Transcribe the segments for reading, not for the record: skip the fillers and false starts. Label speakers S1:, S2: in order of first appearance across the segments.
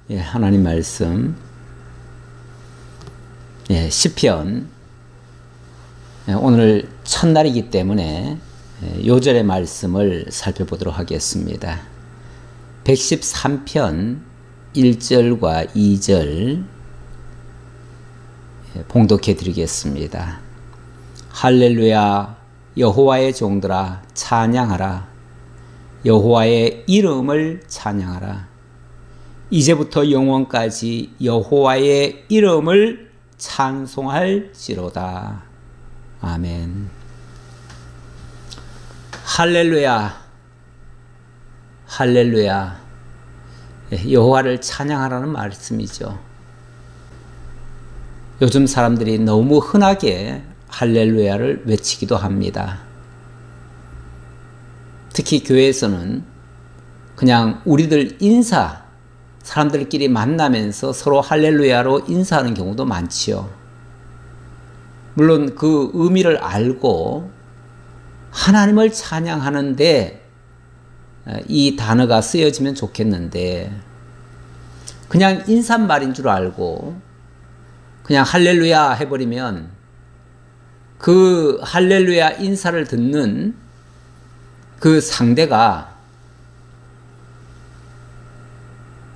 S1: 예, 하나님 말씀, 예, 시편. 예, 오늘 첫날이기 때문에 요절의 말씀을 살펴보도록 하겠습니다. 113편 1절과 2절 봉독해 드리겠습니다. 할렐루야, 여호와의 종들아 찬양하라. 여호와의 이름을 찬양하라. 이제부터 영원까지 여호와의 이름을 찬송할지로다. 아멘. 할렐루야, 할렐루야. 여호와를 찬양하라는 말씀이죠. 요즘 사람들이 너무 흔하게 할렐루야를 외치기도 합니다. 특히 교회에서는 그냥 우리들 사람들끼리 만나면서 서로 할렐루야로 인사하는 경우도 많지요. 물론 그 의미를 알고 하나님을 찬양하는데 이 단어가 쓰여지면 좋겠는데, 그냥 인사말인 줄 알고 그냥 할렐루야 해버리면 그 할렐루야 인사를 듣는 그 상대가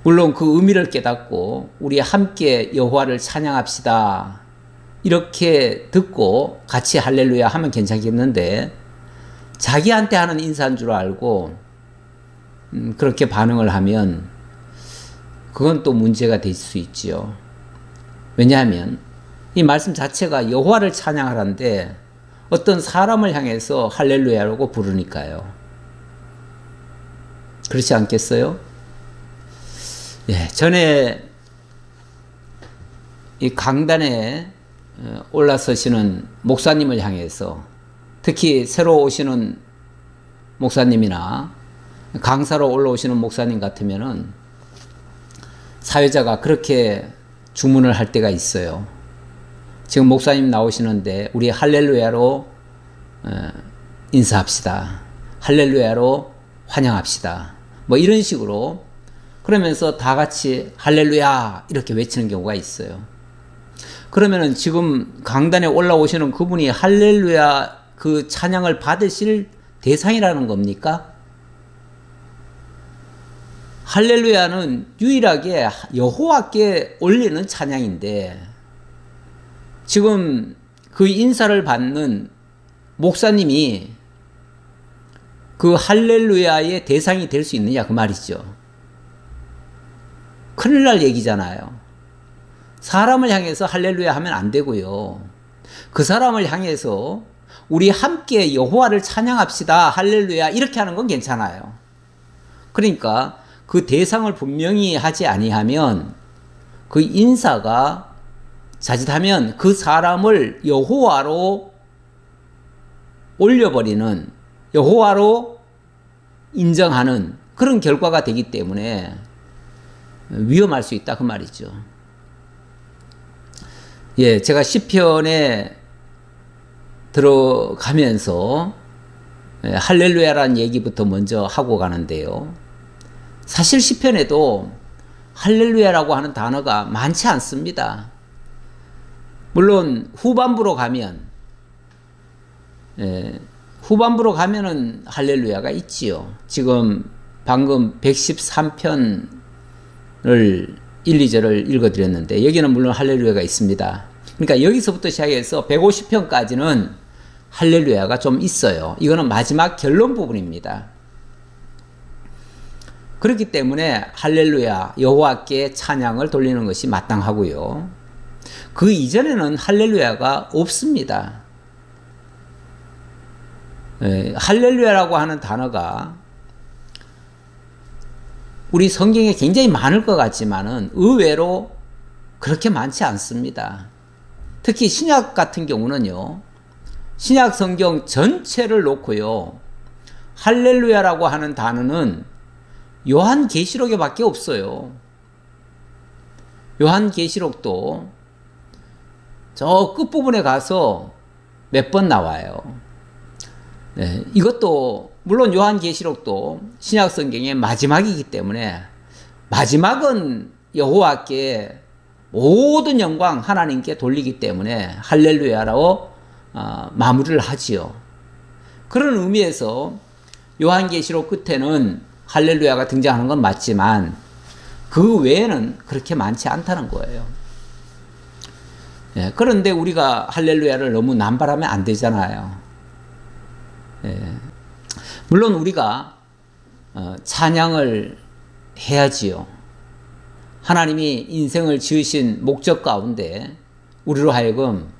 S1: 물론 그 의미를 깨닫고 우리 함께 여호와를 찬양합시다 이렇게 듣고 같이 할렐루야 하면 괜찮겠는데, 자기한테 하는 인사인 줄 알고 그렇게 반응을 하면 그건 또 문제가 될 수 있지요. 왜냐하면 이 말씀 자체가 여호와를 찬양하라는데 어떤 사람을 향해서 할렐루야라고 부르니까요. 그렇지 않겠어요? 예, 전에 이 강단에 올라서시는 목사님을 향해서, 특히 새로 오시는 목사님이나 강사로 올라오시는 목사님 같으면은 사회자가 그렇게 주문을 할 때가 있어요. 지금 목사님 나오시는데 우리 할렐루야로 인사합시다. 할렐루야로 환영합시다. 뭐 이런 식으로, 그러면서 다 같이 할렐루야 이렇게 외치는 경우가 있어요. 그러면은 지금 강단에 올라오시는 그분이 할렐루야 그 찬양을 받으실 대상이라는 겁니까? 할렐루야는 유일하게 여호와께 올리는 찬양인데, 지금 그 인사를 받는 목사님이 그 할렐루야의 대상이 될 수 있느냐 그 말이죠. 큰일 날 얘기잖아요. 사람을 향해서 할렐루야 하면 안 되고요. 그 사람을 향해서 우리 함께 여호와를 찬양합시다 할렐루야 이렇게 하는 건 괜찮아요. 그러니까 그 대상을 분명히 하지 아니하면 그 인사가 자칫하면 그 사람을 여호와로 올려버리는, 여호와로 인정하는 그런 결과가 되기 때문에 위험할 수 있다 그 말이죠. 예, 제가 시편에 들어가면서 할렐루야라는 얘기부터 먼저 하고 가는데요. 사실 시편에도 할렐루야라고 하는 단어가 많지 않습니다. 물론 후반부로 가면은 할렐루야가 있지요. 지금 방금 113편을 1, 2절을 읽어드렸는데 여기는 물론 할렐루야가 있습니다. 그러니까 여기서부터 시작해서 150편까지는 할렐루야가 좀 있어요. 이거는 마지막 결론 부분입니다. 그렇기 때문에 할렐루야, 여호와께 찬양을 돌리는 것이 마땅하고요. 그 이전에는 할렐루야가 없습니다. 할렐루야라고 하는 단어가 우리 성경에 굉장히 많을 것 같지만은 의외로 그렇게 많지 않습니다. 특히 신약 같은 경우는요, 신약 성경 전체를 놓고요, 할렐루야라고 하는 단어는 요한계시록에 밖에 없어요. 요한계시록도 저 끝부분에 가서 몇 번 나와요. 네, 이것도 물론 요한계시록도 신약 성경의 마지막이기 때문에 마지막은 여호와께 모든 영광 하나님께 돌리기 때문에 할렐루야라고 마무리를 하지요. 그런 의미에서 요한계시록 끝에는 할렐루야가 등장하는 건 맞지만 그 외에는 그렇게 많지 않다는 거예요. 예, 그런데 우리가 할렐루야를 너무 남발하면 안 되잖아요. 예, 물론 우리가 찬양을 해야지요. 하나님이 인생을 지으신 목적 가운데 우리로 하여금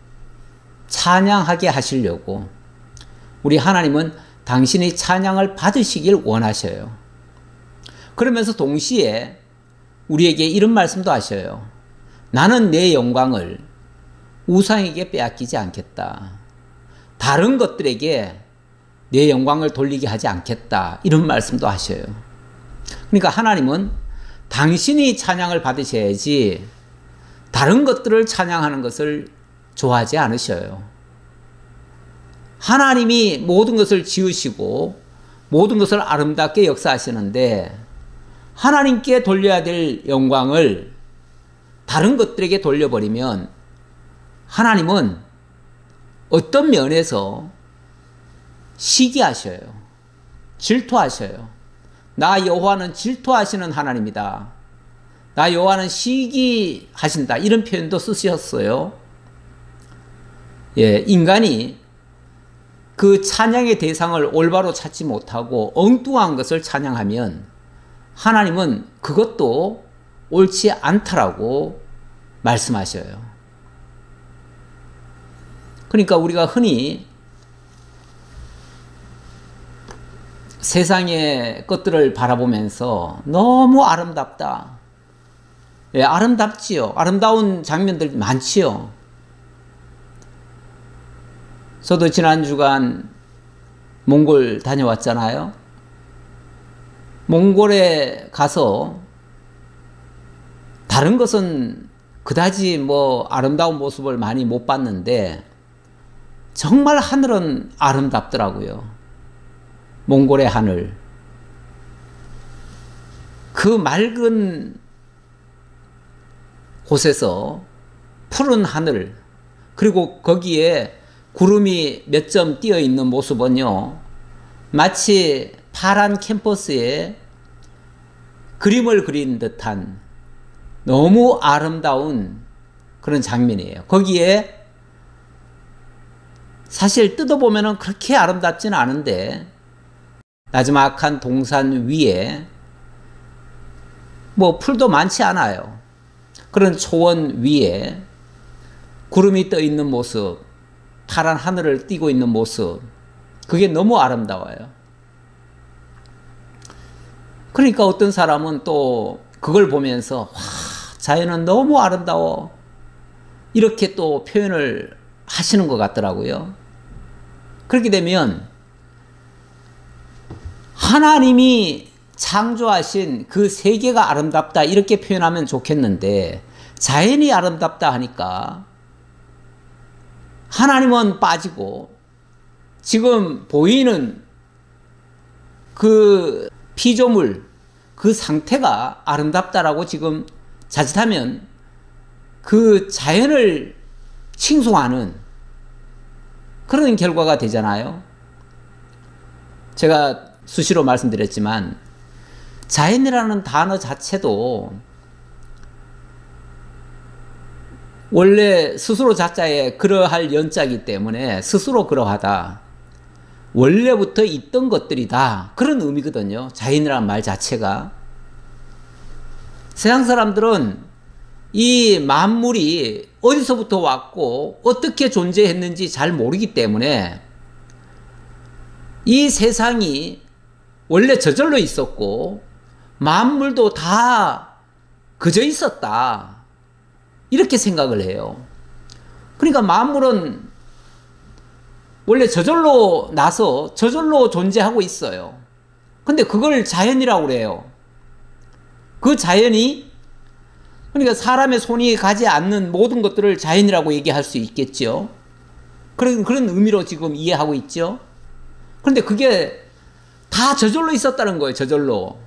S1: 찬양하게 하시려고 우리 하나님은 당신이 찬양을 받으시길 원하셔요. 그러면서 동시에 우리에게 이런 말씀도 하셔요. 나는 내 영광을 우상에게 빼앗기지 않겠다. 다른 것들에게 내 영광을 돌리게 하지 않겠다. 이런 말씀도 하셔요. 그러니까 하나님은 당신이 찬양을 받으셔야지 다른 것들을 찬양하는 것을 좋아하지 않으셔요. 하나님이 모든 것을 지으시고 모든 것을 아름답게 역사하시는데 하나님께 돌려야 될 영광을 다른 것들에게 돌려버리면 하나님은 어떤 면에서 시기하셔요. 질투하셔요. 나 여호와는 질투하시는 하나님이다. 나 여호와는 시기하신다. 이런 표현도 쓰셨어요. 예, 인간이 그 찬양의 대상을 올바로 찾지 못하고 엉뚱한 것을 찬양하면 하나님은 그것도 옳지 않다라고 말씀하셔요. 그러니까 우리가 흔히 세상의 것들을 바라보면서 너무 아름답다. 예, 아름답지요. 아름다운 장면들 많지요. 저도 지난 주간 몽골 다녀왔잖아요. 몽골에 가서 다른 것은 그다지 뭐 아름다운 모습을 많이 못 봤는데 정말 하늘은 아름답더라고요. 몽골의 하늘. 그 맑은 곳에서 푸른 하늘, 그리고 거기에 구름이 몇 점 띄어 있는 모습은요, 마치 파란 캠퍼스에 그림을 그린 듯한 너무 아름다운 그런 장면이에요. 거기에 사실 뜯어보면 그렇게 아름답지는 않은데 나지막한 동산 위에 뭐 풀도 많지 않아요. 그런 초원 위에 구름이 떠 있는 모습, 파란 하늘을 띠고 있는 모습, 그게 너무 아름다워요. 그러니까 어떤 사람은 또 그걸 보면서 와, 자연은 너무 아름다워, 이렇게 또 표현을 하시는 것 같더라고요. 그렇게 되면 하나님이 창조하신 그 세계가 아름답다 이렇게 표현하면 좋겠는데 자연이 아름답다 하니까 하나님은 빠지고 지금 보이는 그 피조물, 그 상태가 아름답다라고 지금 자칫하면 그 자연을 칭송하는 그런 결과가 되잖아요. 제가 수시로 말씀드렸지만 자연이라는 단어 자체도 원래 스스로 자자에 그러할 연자이기 때문에 스스로 그러하다, 원래부터 있던 것들이다, 그런 의미거든요. 자연이라는 말 자체가. 세상 사람들은 이 만물이 어디서부터 왔고 어떻게 존재했는지 잘 모르기 때문에 이 세상이 원래 저절로 있었고 만물도 다 그저 있었다, 이렇게 생각을 해요. 그러니까 만물은 원래 저절로 나서 저절로 존재하고 있어요. 근데 그걸 자연이라고 그래요. 그 자연이, 그러니까 사람의 손이 가지 않는 모든 것들을 자연이라고 얘기할 수 있겠죠. 그런 의미로 지금 이해하고 있죠. 그런데 그게 다 저절로 있었다는 거예요. 저절로.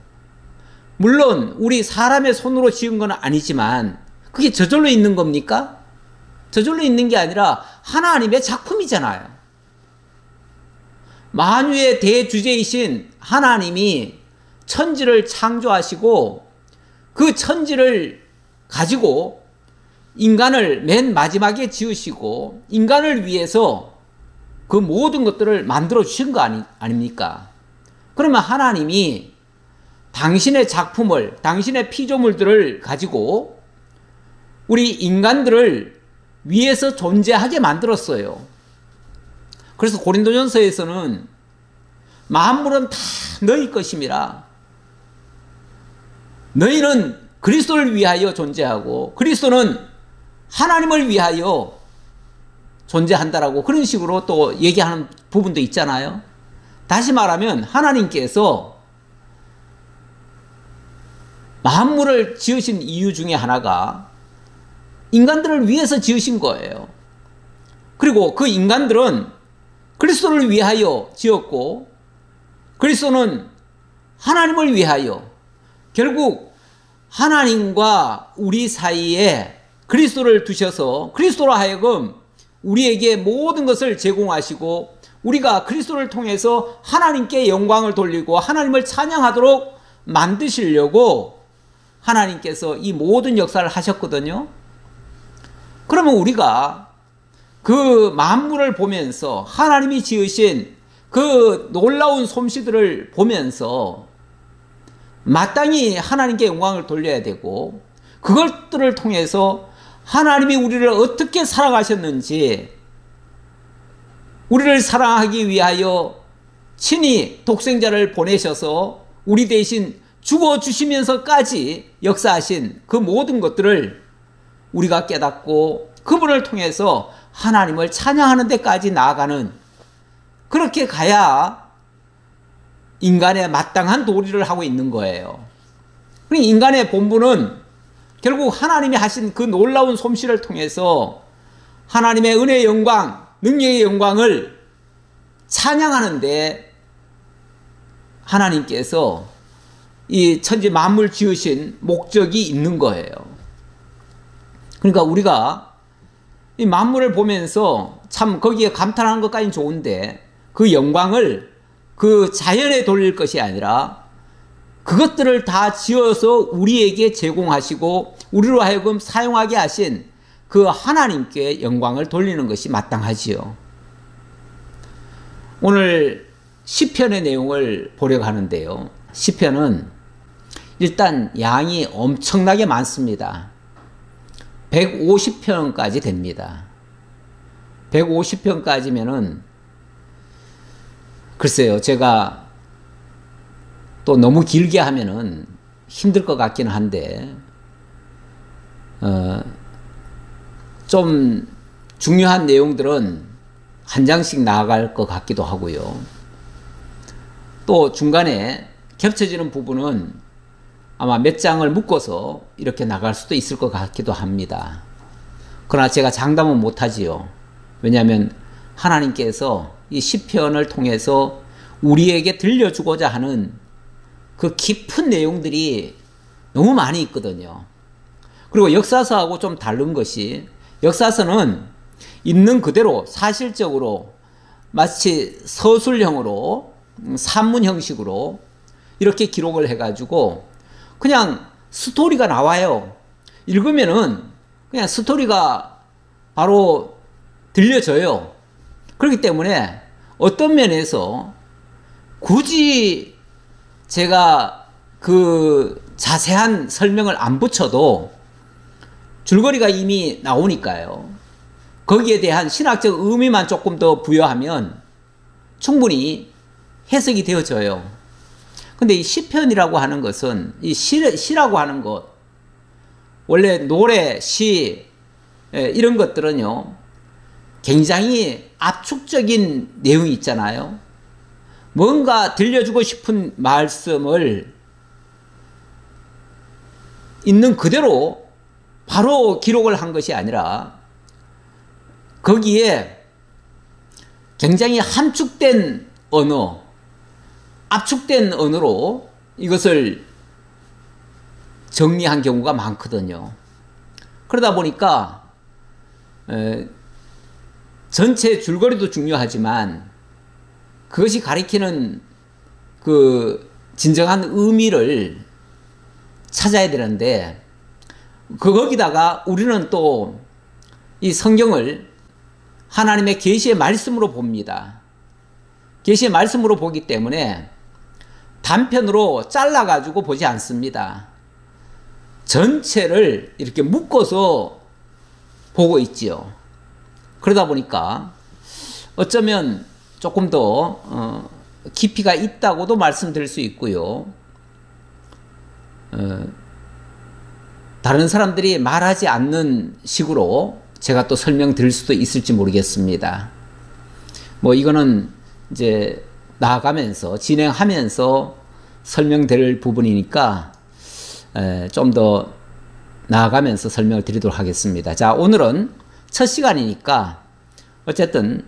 S1: 물론 우리 사람의 손으로 지은 건 아니지만 그게 저절로 있는 겁니까? 저절로 있는 게 아니라 하나님의 작품이잖아요. 만유의 대주제이신 하나님이 천지를 창조하시고 그 천지를 가지고 인간을 맨 마지막에 지으시고 인간을 위해서 그 모든 것들을 만들어 주신 거 아닙니까? 그러면 하나님이 당신의 작품을, 당신의 피조물들을 가지고 우리 인간들을 위해서 존재하게 만들었어요. 그래서 고린도전서에서는 만물은 다 너희 것임이라. 너희는 그리스도를 위하여 존재하고 그리스도는 하나님을 위하여 존재한다라고 그런 식으로 또 얘기하는 부분도 있잖아요. 다시 말하면 하나님께서 만물을 지으신 이유 중에 하나가 인간들을 위해서 지으신 거예요. 그리고 그 인간들은 그리스도를 위하여 지었고 그리스도는 하나님을 위하여, 결국 하나님과 우리 사이에 그리스도를 두셔서 그리스도로 하여금 우리에게 모든 것을 제공하시고 우리가 그리스도를 통해서 하나님께 영광을 돌리고 하나님을 찬양하도록 만드시려고 하나님께서 이 모든 역사를 하셨거든요. 그러면 우리가 그 만물을 보면서 하나님이 지으신 그 놀라운 솜씨들을 보면서 마땅히 하나님께 영광을 돌려야 되고 그것들을 통해서 하나님이 우리를 어떻게 사랑하셨는지, 우리를 사랑하기 위하여 친히 독생자를 보내셔서 우리 대신 죽어주시면서까지 역사하신 그 모든 것들을 우리가 깨닫고 그분을 통해서 하나님을 찬양하는 데까지 나아가는, 그렇게 가야 인간의 마땅한 도리를 하고 있는 거예요. 인간의 본분은 결국 하나님이 하신 그 놀라운 솜씨를 통해서 하나님의 은혜의 영광, 능력의 영광을 찬양하는데 하나님께서 이 천지 만물 지으신 목적이 있는 거예요. 그러니까 우리가 이 만물을 보면서 참 거기에 감탄하는 것까지는 좋은데 그 영광을 그 자연에 돌릴 것이 아니라 그것들을 다 지어서 우리에게 제공하시고 우리로 하여금 사용하게 하신 그 하나님께 영광을 돌리는 것이 마땅하지요. 오늘 시편의 내용을 보려고 하는데요. 시편은 일단 양이 엄청나게 많습니다. 150편까지 됩니다. 150편까지면은 글쎄요, 제가 또 너무 길게 하면은 힘들 것 같기는 한데 좀 중요한 내용들은 한 장씩 나아갈 것 같기도 하고요. 또 중간에 겹쳐지는 부분은 아마 몇 장을 묶어서 이렇게 나갈 수도 있을 것 같기도 합니다. 그러나 제가 장담은 못하지요. 왜냐하면 하나님께서 이 시편을 통해서 우리에게 들려주고자 하는 그 깊은 내용들이 너무 많이 있거든요. 그리고 역사서하고 좀 다른 것이, 역사서는 있는 그대로 사실적으로 마치 서술형으로 산문 형식으로 이렇게 기록을 해가지고 그냥 스토리가 나와요. 읽으면은 그냥 스토리가 바로 들려져요. 그렇기 때문에 어떤 면에서 굳이 제가 그 자세한 설명을 안 붙여도 줄거리가 이미 나오니까요. 거기에 대한 신학적 의미만 조금 더 부여하면 충분히 해석이 되어져요. 근데 이 시편이라고 하는 것은, 이 시라고 하는 것, 원래 노래, 시, 이런 것들은요, 굉장히 압축적인 내용이 있잖아요. 뭔가 들려주고 싶은 말씀을 있는 그대로 바로 기록을 한 것이 아니라 거기에 굉장히 함축된 언어, 압축된 언어로 이것을 정리한 경우가 많거든요. 그러다 보니까 전체 줄거리도 중요하지만 그것이 가리키는 그 진정한 의미를 찾아야 되는데, 거기다가 우리는 또 이 성경을 하나님의 계시의 말씀으로 봅니다. 계시의 말씀으로 보기 때문에 단편으로 잘라가지고 보지 않습니다. 전체를 이렇게 묶어서 보고 있지요. 그러다 보니까 어쩌면 조금 더 깊이가 있다고도 말씀드릴 수 있고요. 다른 사람들이 말하지 않는 식으로 제가 또 설명드릴 수도 있을지 모르겠습니다. 뭐 이거는 이제 나아가면서 진행하면서 설명드릴 부분이니까 좀 더 나아가면서 설명을 드리도록 하겠습니다. 자, 오늘은 첫 시간이니까 어쨌든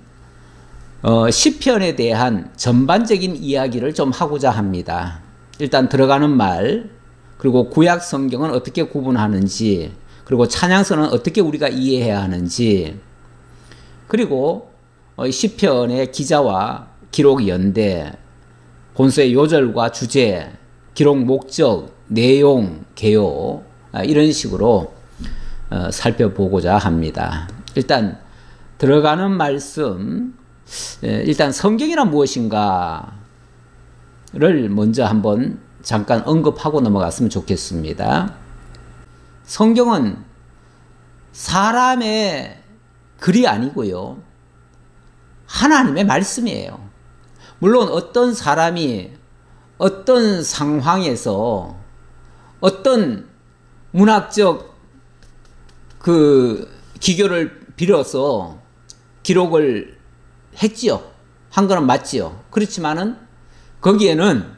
S1: 시편에 대한 전반적인 이야기를 좀 하고자 합니다. 일단 들어가는 말, 그리고 구약 성경은 어떻게 구분하는지, 그리고 찬양서는 어떻게 우리가 이해해야 하는지, 그리고 시편의 기자와 기록 연대, 본서의 요절과 주제, 기록 목적, 내용, 개요, 이런 식으로 살펴보고자 합니다. 일단 들어가는 말씀, 일단 성경이란 무엇인가를 먼저 한번 잠깐 언급하고 넘어갔으면 좋겠습니다. 성경은 사람의 글이 아니고요, 하나님의 말씀이에요. 물론 어떤 사람이 어떤 상황에서 어떤 문학적 그 기교를 빌어서 기록을 했지요. 한 거는 맞지요. 그렇지만은 거기에는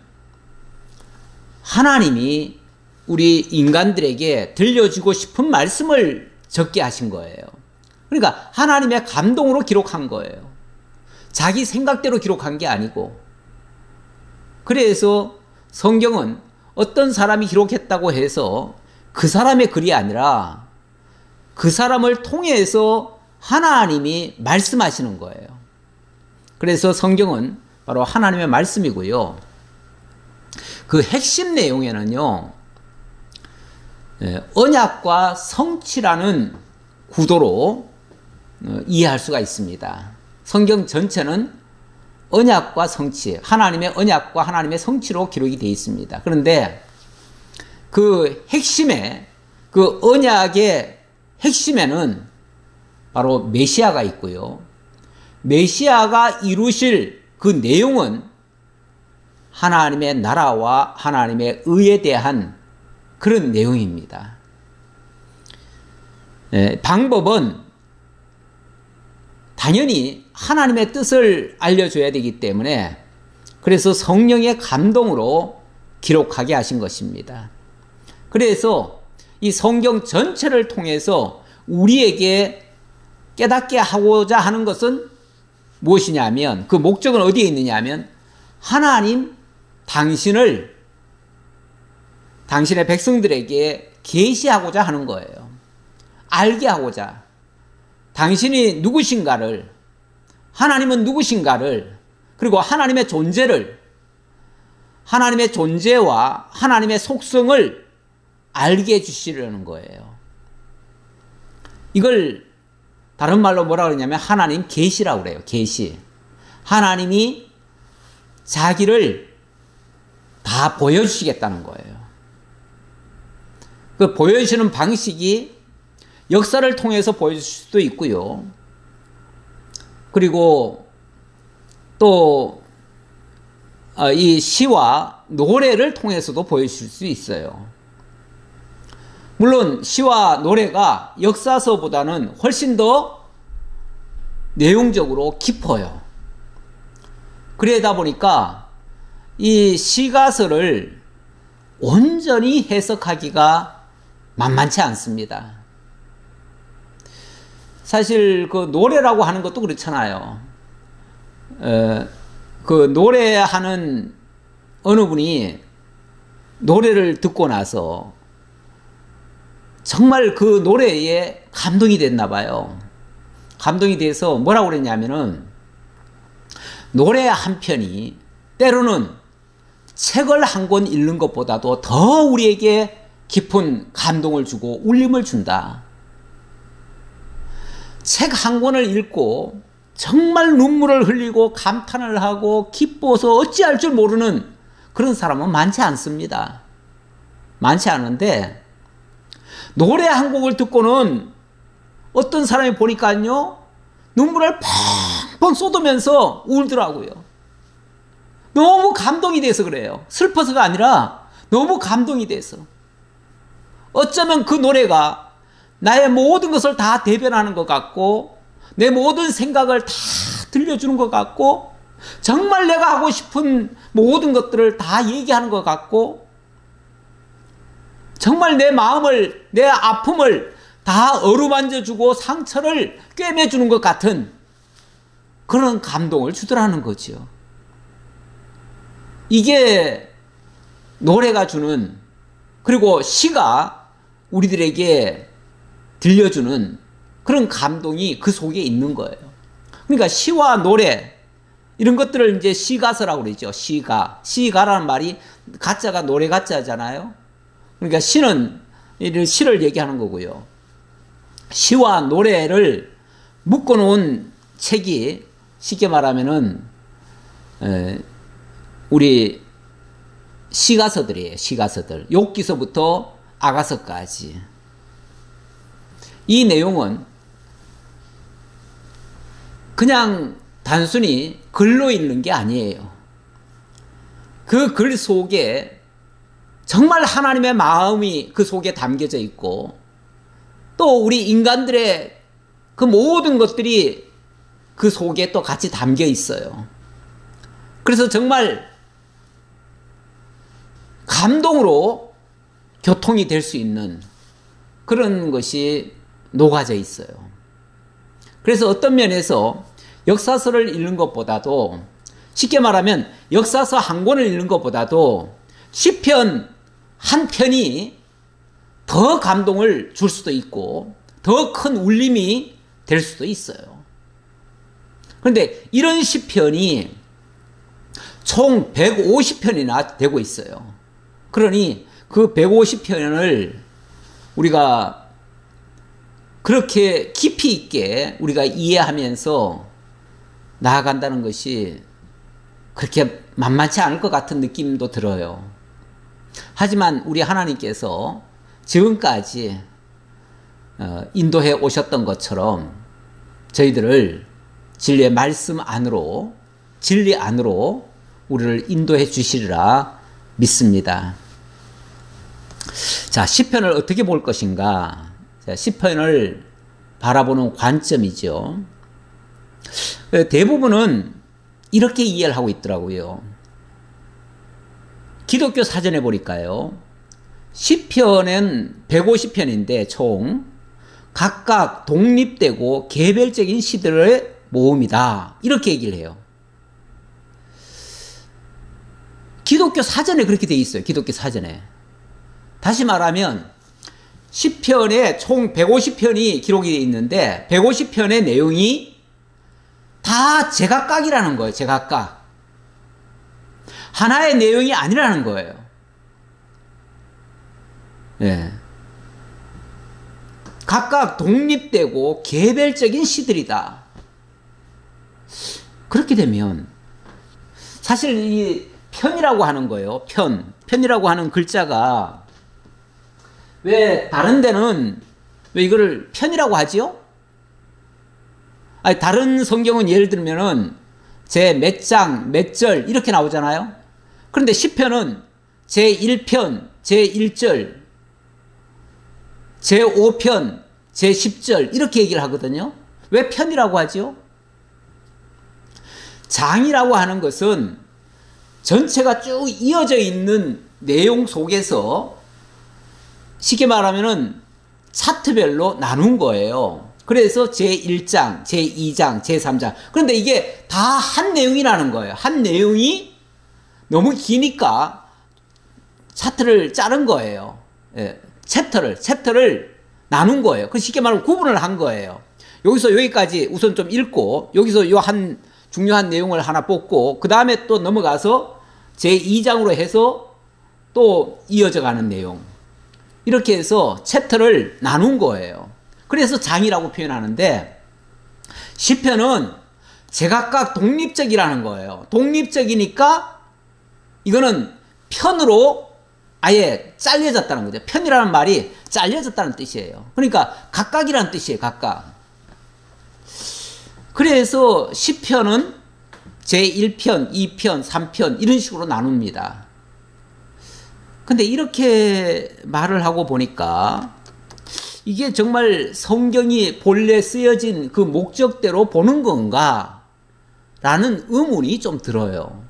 S1: 하나님이 우리 인간들에게 들려주고 싶은 말씀을 적게 하신 거예요. 그러니까 하나님의 감동으로 기록한 거예요. 자기 생각대로 기록한 게 아니고. 그래서 성경은 어떤 사람이 기록했다고 해서 그 사람의 글이 아니라 그 사람을 통해서 하나님이 말씀하시는 거예요. 그래서 성경은 바로 하나님의 말씀이고요. 그 핵심 내용에는요, 언약과 성취라는 구도로 이해할 수가 있습니다. 성경 전체는 언약과 성취, 하나님의 언약과 하나님의 성취로 기록이 되어 있습니다. 그런데 그 핵심에, 그 언약의 핵심에는 바로 메시아가 있고요. 메시아가 이루실 그 내용은 하나님의 나라와 하나님의 의에 대한 그런 내용입니다. 방법은 당연히 하나님의 뜻을 알려줘야 되기 때문에, 그래서 성령의 감동으로 기록하게 하신 것입니다. 그래서 이 성경 전체를 통해서 우리에게 깨닫게 하고자 하는 것은 무엇이냐면, 그 목적은 어디에 있느냐면, 하나님 당신을 당신의 백성들에게 계시하고자 하는 거예요. 알게 하고자. 당신이 누구신가를, 하나님은 누구신가를, 그리고 하나님의 존재를, 하나님의 존재와 하나님의 속성을 알게 해주시려는 거예요. 이걸 다른 말로 뭐라 그러냐면 하나님 계시라고 그래요. 계시. 하나님이 자기를 다 보여주시겠다는 거예요. 그 보여주시는 방식이 역사를 통해서 보여줄 수도 있고요. 그리고 또 이 시와 노래를 통해서도 보여줄 수 있어요. 물론 시와 노래가 역사서보다는 훨씬 더 내용적으로 깊어요. 그러다 보니까 이 시가서를 온전히 해석하기가 만만치 않습니다. 사실 그 노래라고 하는 것도 그렇잖아요. 그 노래하는 어느 분이 노래를 듣고 나서 정말 그 노래에 감동이 됐나 봐요. 감동이 돼서 뭐라고 그랬냐면은 노래 한 편이 때로는 책을 한 권 읽는 것보다도 더 우리에게 깊은 감동을 주고 울림을 준다. 책 한 권을 읽고 정말 눈물을 흘리고 감탄을 하고 기뻐서 어찌할 줄 모르는 그런 사람은 많지 않습니다. 많지 않은데 노래 한 곡을 듣고는 어떤 사람이 보니까요 눈물을 펑펑 쏟으면서 울더라고요. 너무 감동이 돼서 그래요. 슬퍼서가 아니라 너무 감동이 돼서. 어쩌면 그 노래가 나의 모든 것을 다 대변하는 것 같고 내 모든 생각을 다 들려주는 것 같고 정말 내가 하고 싶은 모든 것들을 다 얘기하는 것 같고 정말 내 마음을, 내 아픔을 다 어루만져주고 상처를 꿰매주는 것 같은 그런 감동을 주더라는 거죠. 이게 노래가 주는, 그리고 시가 우리들에게 들려주는 그런 감동이 그 속에 있는 거예요. 그러니까 시와 노래 이런 것들을 이제 시가서라고 그러죠. 시가라는 말이 가짜가 노래 가짜잖아요. 그러니까 시는 이런 시를 얘기하는 거고요. 시와 노래를 묶어놓은 책이 쉽게 말하면은 우리 시가서들이에요. 시가서들. 욥기서부터 아가서까지. 이 내용은 그냥 단순히 글로 읽는 게 아니에요. 그 글 속에 정말 하나님의 마음이 그 속에 담겨져 있고 또 우리 인간들의 그 모든 것들이 그 속에 또 같이 담겨 있어요. 그래서 정말 감동으로 교통이 될 수 있는 그런 것이 녹아져 있어요. 그래서 어떤 면에서 역사서를 읽는 것보다도 쉽게 말하면 역사서 한 권을 읽는 것보다도 시편 한 편이 더 감동을 줄 수도 있고 더 큰 울림이 될 수도 있어요. 그런데 이런 시편이 총 150편이나 되고 있어요. 그러니 그 150편을 우리가 그렇게 깊이 있게 우리가 이해하면서 나아간다는 것이 그렇게 만만치 않을 것 같은 느낌도 들어요. 하지만 우리 하나님께서 지금까지 인도해 오셨던 것처럼 저희들을 진리의 말씀 안으로, 진리 안으로 우리를 인도해 주시리라 믿습니다. 자, 시편을 어떻게 볼 것인가? 자, 시편을 바라보는 관점이죠. 대부분은 이렇게 이해를 하고 있더라고요. 기독교 사전에 보니까요. 시편은 150편인데 총 각각 독립되고 개별적인 시들의 모음이다. 이렇게 얘기를 해요. 기독교 사전에 그렇게 돼 있어요. 기독교 사전에. 다시 말하면 시편에 총 150편이 기록이 되어 있는데 150편의 내용이 다 제각각이라는 거예요. 제각각. 하나의 내용이 아니라는 거예요. 예. 각각 독립되고 개별적인 시들이다. 그렇게 되면 사실 이 편이라고 하는 거예요. 편이라고 하는 글자가 왜 다른 데는 왜 이거를 편이라고 하지요? 아니, 다른 성경은 예를 들면은 제 몇 장, 몇 절 이렇게 나오잖아요. 그런데 시편은 제 1편, 제 1절, 제 5편, 제 10절 이렇게 얘기를 하거든요. 왜 편이라고 하지요? 장이라고 하는 것은 전체가 쭉 이어져 있는 내용 속에서 쉽게 말하면은 차트별로 나눈 거예요. 그래서 제1장, 제2장, 제3장. 그런데 이게 다 한 내용이라는 거예요. 한 내용이 너무 기니까 차트를 자른 거예요. 예. 챕터를 나눈 거예요. 그 쉽게 말하면 구분을 한 거예요. 여기서 여기까지 우선 좀 읽고 여기서 요 한 중요한 내용을 하나 뽑고 그 다음에 또 넘어가서 제2장으로 해서 또 이어져 가는 내용. 이렇게 해서 챕터를 나눈 거예요. 그래서 장이라고 표현하는데 시편은 제각각 독립적이라는 거예요. 독립적이니까 이거는 편으로 아예 잘려졌다는 거죠. 편이라는 말이 잘려졌다는 뜻이에요. 그러니까 각각이라는 뜻이에요. 각각. 그래서 시편은 제1편, 2편, 3편 이런 식으로 나눕니다. 근데 이렇게 말을 하고 보니까 이게 정말 성경이 본래 쓰여진 그 목적대로 보는 건가? 라는 의문이 좀 들어요.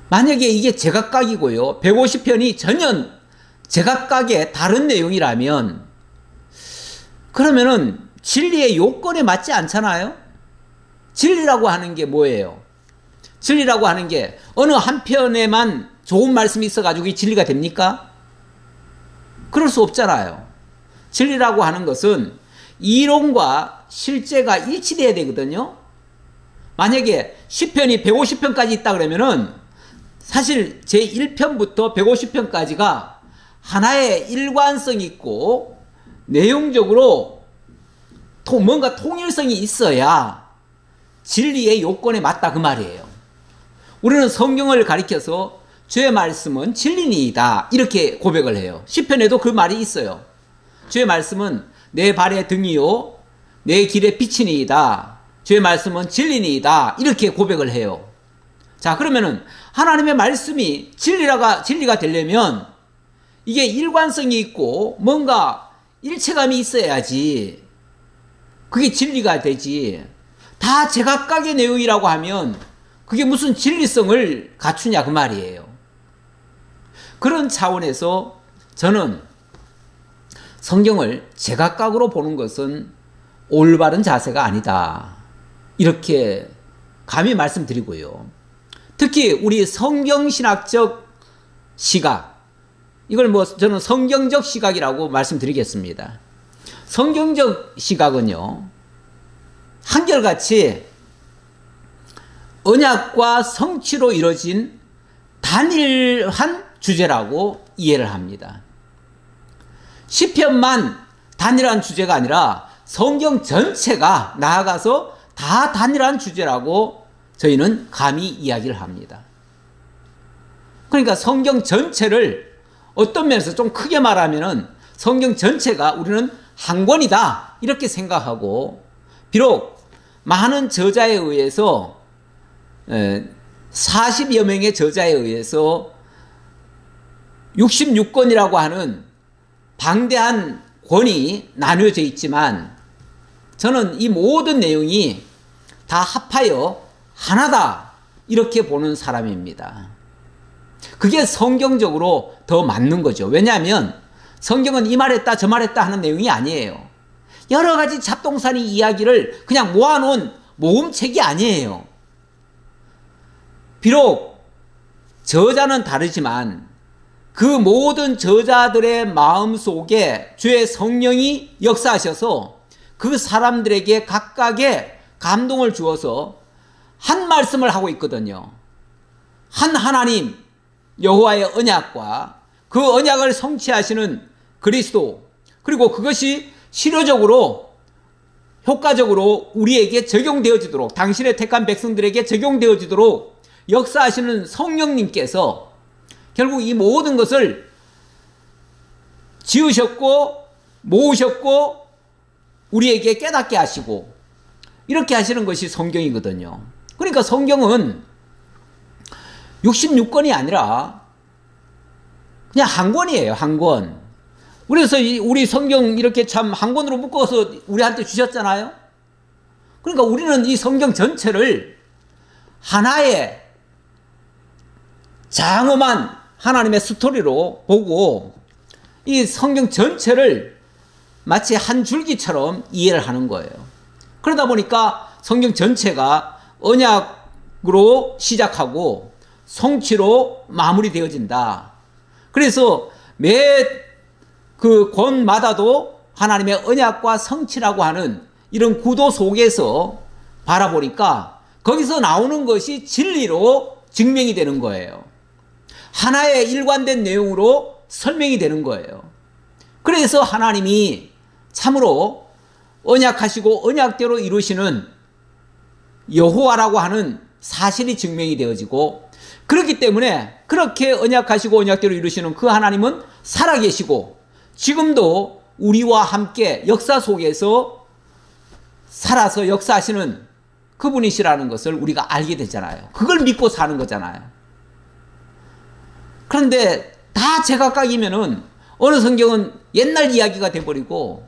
S1: 만약에 이게 제각각이고요. 150편이 전혀 제각각의 다른 내용이라면 그러면은 진리의 요건에 맞지 않잖아요? 진리라고 하는 게 뭐예요? 진리라고 하는 게 어느 한 편에만 좋은 말씀이 있어가지고 이 진리가 됩니까? 그럴 수 없잖아요. 진리라고 하는 것은 이론과 실제가 일치돼야 되거든요. 만약에 시편이 150편까지 있다 그러면은 사실 제1편부터 150편까지가 하나의 일관성 있고 내용적으로 뭔가 통일성이 있어야 진리의 요건에 맞다 그 말이에요. 우리는 성경을 가리켜서 주의 말씀은 진리니이다 이렇게 고백을 해요. 시편에도 그 말이 있어요. 주의 말씀은 내 발의 등이요 내 길의 빛이니이다. 주의 말씀은 진리니이다 이렇게 고백을 해요. 자, 그러면은 하나님의 말씀이 진리가 되려면 이게 일관성이 있고 뭔가 일체감이 있어야지 그게 진리가 되지. 다 제각각의 내용이라고 하면 그게 무슨 진리성을 갖추냐 그 말이에요. 그런 차원에서 저는 성경을 제각각으로 보는 것은 올바른 자세가 아니다. 이렇게 감히 말씀드리고요. 특히 우리 성경신학적 시각, 이걸 저는 성경적 시각이라고 말씀드리겠습니다. 성경적 시각은요, 한결같이 언약과 성취로 이루어진 단일한 주제라고 이해를 합니다. 시편만 단일한 주제가 아니라 성경 전체가 나아가서 다 단일한 주제라고 저희는 감히 이야기를 합니다. 그러니까 성경 전체를 어떤 면에서 좀 크게 말하면은 성경 전체가 우리는 한 권이다 이렇게 생각하고, 비록 많은 저자에 의해서 40여 명의 저자에 의해서 66권이라고 하는 방대한 권이 나뉘어져 있지만 저는 이 모든 내용이 다 합하여 하나다 이렇게 보는 사람입니다. 그게 성경적으로 더 맞는 거죠. 왜냐하면 성경은 이 말했다 저 말했다 하는 내용이 아니에요. 여러 가지 잡동사니 이야기를 그냥 모아놓은 모음책이 아니에요. 비록 저자는 다르지만 그 모든 저자들의 마음속에 주의 성령이 역사하셔서 그 사람들에게 각각의 감동을 주어서 한 말씀을 하고 있거든요. 한 하나님 여호와의 언약과 그 언약을 성취하시는 그리스도, 그리고 그것이 실효적으로 효과적으로 우리에게 적용되어지도록, 당신의 택한 백성들에게 적용되어지도록 역사하시는 성령님께서 결국 이 모든 것을 지으셨고 모으셨고 우리에게 깨닫게 하시고 이렇게 하시는 것이 성경이거든요. 그러니까 성경은 66권이 아니라 그냥 한 권이에요. 한 권. 그래서 우리 성경 이렇게 참 한 권으로 묶어서 우리한테 주셨잖아요. 그러니까 우리는 이 성경 전체를 하나의 장엄한 하나님의 스토리로 보고 이 성경 전체를 마치 한 줄기처럼 이해를 하는 거예요. 그러다 보니까 성경 전체가 언약으로 시작하고 성취로 마무리되어진다. 그래서 매 그 권마다도 하나님의 언약과 성취라고 하는 이런 구도 속에서 바라보니까 거기서 나오는 것이 진리로 증명이 되는 거예요. 하나의 일관된 내용으로 설명이 되는 거예요. 그래서 하나님이 참으로 언약하시고 언약대로 이루시는 여호와라고 하는 사실이 증명이 되어지고, 그렇기 때문에 그렇게 언약하시고 언약대로 이루시는 그 하나님은 살아계시고 지금도 우리와 함께 역사 속에서 살아서 역사하시는 그분이시라는 것을 우리가 알게 되잖아요. 그걸 믿고 사는 거잖아요. 그런데 다 제각각이면은 어느 성경은 옛날 이야기가 돼버리고